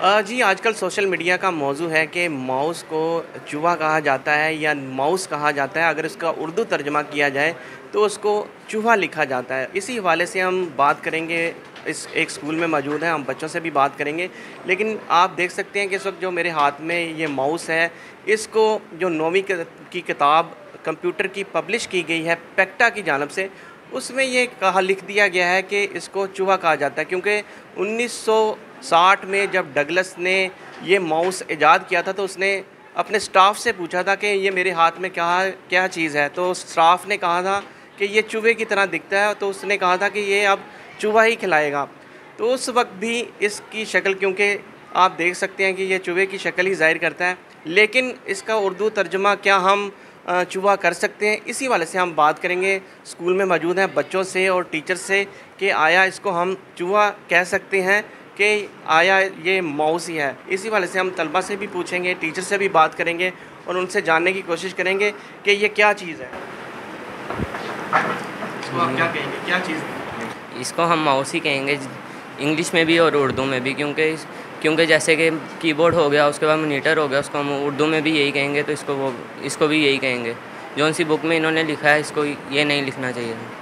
जी, आजकल social media का मौजू है कि माउस को चूहा कहा जाता है या माउस कहा जाता है। अगर इसका उर्दू तर्जमा किया जाए तो उसको चूहा लिखा जाता है। इसी हवाले से हम बात करेंगे। इस एक स्कूल में मौजूद हैं, हम बच्चों से भी बात करेंगे। लेकिन आप देख सकते हैं कि इस वक्त जो मेरे हाथ में ये माउस है, इसको जो 9वीं की किताब कंप्यूटर की पब्लिश की गई है पेक्टा की जानिब से, उसमें ये कहा लिख दिया गया है कि इसको चूहा कहा जाता है, क्योंकि 1960 में जब डगलस ने ये माउस ईजाद किया था तो उसने अपने स्टाफ से पूछा था कि ये मेरे हाथ में क्या क्या चीज़ है। तो स्टाफ ने कहा था कि ये चूहे की तरह दिखता है, तो उसने कहा था कि ये अब चूहा ही खिलाएगा। तो उस वक्त भी इसकी शक्ल, क्योंकि आप देख सकते हैं कि ये चूहे की शक्ल ही ज़ाहिर करता है, लेकिन इसका उर्दू तर्जमा क्या हम चूहा कर सकते हैं? इसी वाले से हम बात करेंगे। स्कूल में मौजूद हैं बच्चों से और टीचर से कि आया इसको हम चूहा कह सकते हैं कि आया ये माउस ही है। इसी वाले से हम तलबा से भी पूछेंगे, टीचर से भी बात करेंगे और उनसे जानने की कोशिश करेंगे कि ये क्या चीज़ है। इसको आप क्या कहेंगे, क्या चीज़? इसको हम माउस ही कहेंगे, इंग्लिश में भी और उर्दू में भी, क्योंकि जैसे कि कीबोर्ड हो गया, उसके बाद मॉनिटर हो गया, उसको हम उर्दू में भी यही कहेंगे, तो इसको भी यही कहेंगे। जो सी बुक में इन्होंने लिखा है, इसको ये नहीं लिखना चाहिए था।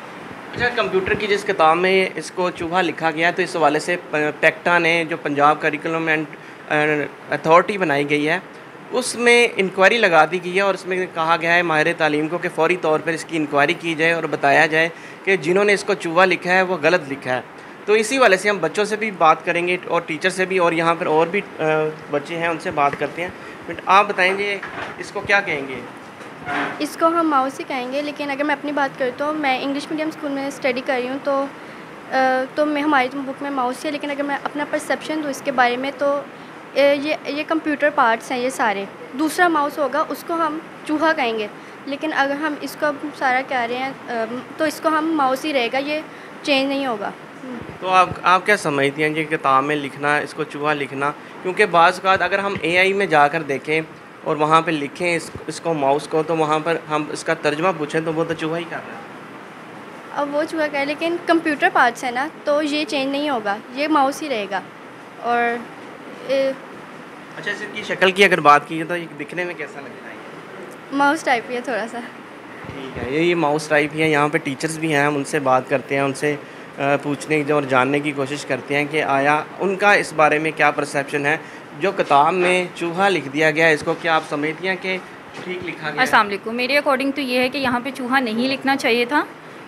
अच्छा, कंप्यूटर की जिस किताब में इसको चूहा लिखा गया है, तो इस हवाले से पेक्टा ने, जो पंजाब करिकुलम एंड अथॉरिटी बनाई गई है, उसमें इंक्वायरी लगा दी गई है और उसमें कहा गया है माहिर तालीम को कि फ़ौरी तौर पर इसकी इंक्वायरी की जाए और बताया जाए कि जिन्होंने इसको चूहा लिखा है वो गलत लिखा है। तो इसी वाले से हम बच्चों से भी बात करेंगे और टीचर से भी, और यहाँ पर और भी बच्चे हैं, उनसे बात करते हैं। बट आप बताएंगे इसको क्या कहेंगे? इसको हम माउस ही कहेंगे, लेकिन अगर मैं अपनी बात करूँ तो मैं इंग्लिश मीडियम स्कूल में स्टडी कर रही हूँ, तो मैं हमारी बुक में माउस है। लेकिन अगर मैं अपना परसेप्शन दूँ इसके बारे में, तो ये कंप्यूटर पार्ट्स हैं ये सारे। दूसरा माउस होगा, उसको हम चूहा कहेंगे। लेकिन अगर हम इसको अब सारा कह रहे हैं तो इसको हम माउस ही रहेगा, ये चेंज नहीं होगा। तो आप क्या समझती हैं कि किताब में लिखना, इसको चूहा लिखना, क्योंकि बाज़ औक़ात अगर हम एआई में जाकर देखें और वहाँ पे लिखें इसको माउस को, तो वहाँ पर हम इसका तर्जुमा पूछें तो वो तो चूहा ही कर रहा है। अब वो चूहा का है, लेकिन कंप्यूटर पार्ट्स है ना, तो ये चेंज नहीं होगा, ये माउस ही रहेगा। और अच्छा, इसकी शक्ल की अगर बात की तो ये दिखने में कैसा लगता है? माउस टाइप ही है थोड़ा सा। ठीक है, ये माउस टाइप ही है। यहाँ पे टीचर्स भी हैं, हम उनसे बात करते हैं, उनसे पूछने की और जानने की कोशिश करते हैं कि आया उनका इस बारे में क्या परसेप्शन है। जो किताब में चूहा लिख दिया गया है, इसको क्या आप समझती हैं कि ठीक लिखा गया है? अस्सलाम वालेकुम। मेरे अकॉर्डिंग तो ये है कि यहाँ पे चूहा नहीं लिखना चाहिए था,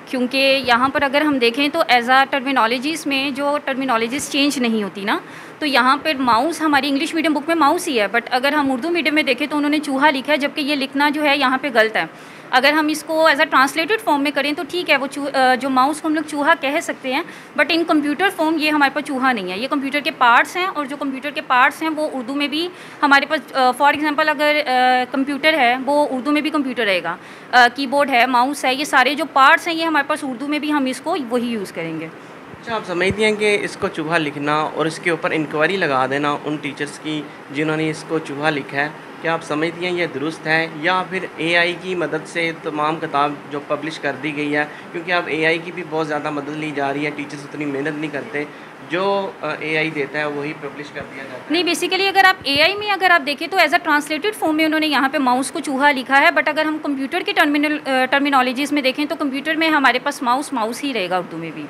क्योंकि यहाँ पर अगर हम देखें तो एज आ टर्मिनोलॉजीज़ में जो टर्मिनोलॉजीज़ चेंज नहीं होती ना, तो यहाँ पर माउस हमारी इंग्लिश मीडियम बुक में माउस ही है, बट अगर हम उर्दू मीडियम में देखें तो उन्होंने चूहा लिखा है, जबकि ये लिखना जो है यहाँ पे गलत है। अगर हम इसको एज अ ट्रांसलेटेड फॉर्म में करें तो ठीक है, वो जो माउस को हम लोग चूहा कह सकते हैं, बट इन कंप्यूटर फॉर्म ये हमारे पास चूहा नहीं है, ये कंप्यूटर के पार्ट्स हैं। और जो कंप्यूटर के पार्ट्स हैं वो उर्दू में भी हमारे पास, फॉर एग्जांपल अगर कंप्यूटर है वो उर्दू में भी कंप्यूटर रहेगा, कीबोर्ड है, माउस है, ये सारे जो पार्ट्स हैं ये हमारे पास उर्दू में भी हम इसको वही यूज़ करेंगे। अच्छा, आप समझती हैं कि इसको चूहा लिखना और इसके ऊपर इंक्वायरी लगा देना उन टीचर्स की जिन्होंने इसको चूहा लिखा है, क्या आप समझती हैं ये दुरुस्त है, या फिर एआई की मदद से तमाम किताब जो पब्लिश कर दी गई है? क्योंकि अब एआई की भी बहुत ज़्यादा मदद ली जा रही है, टीचर्स उतनी मेहनत नहीं करते, जो एआई देता है वही पब्लिश कर दिया जाता है। नहीं, बेसिकली अगर आप एआई में अगर आप देखें तो एज अ ट्रांसलेटेड फॉर्म में उन्होंने यहाँ पे माउस को चूहा लिखा है, बट अगर हम कंप्यूटर की टर्मिनोलॉजीज़ में देखें तो कंप्यूटर में हमारे पास माउस ही रहेगा उर्दू में भी।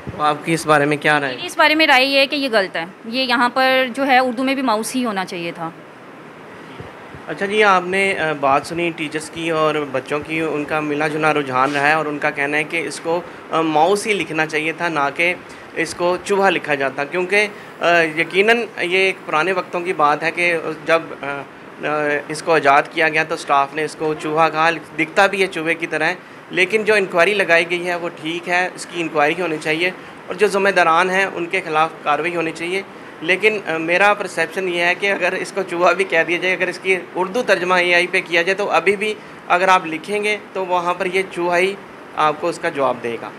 तो आपकी इस बारे में क्या राय है? इस बारे में राय ये है कि ये गलत है, ये यहाँ पर जो है उर्दू में भी माउस ही होना चाहिए था। अच्छा जी, आपने बात सुनी टीचर्स की और बच्चों की, उनका मिला जुला रुझान रहा है और उनका कहना है कि इसको माउस ही लिखना चाहिए था, ना कि इसको चूहा लिखा जाता, क्योंकि यकीनन ये एक पुराने वक्तों की बात है कि जब इसको आज़ाद किया गया तो स्टाफ ने इसको चूहा कहा, दिखता भी है चूहे की तरह है। लेकिन जो इंक्वायरी लगाई गई है वो ठीक है, इसकी इंक्वायरी होनी चाहिए और जो ज़िम्मेदारान हैं उनके ख़िलाफ़ कार्रवाई होनी चाहिए। लेकिन मेरा परसेप्शन ये है कि अगर इसको चूहा भी कह दिया जाए, अगर इसकी उर्दू तर्जमा एआई पे किया जाए, तो अभी भी अगर आप लिखेंगे तो वहाँ पर ये चूहा ही आपको उसका जवाब देगा।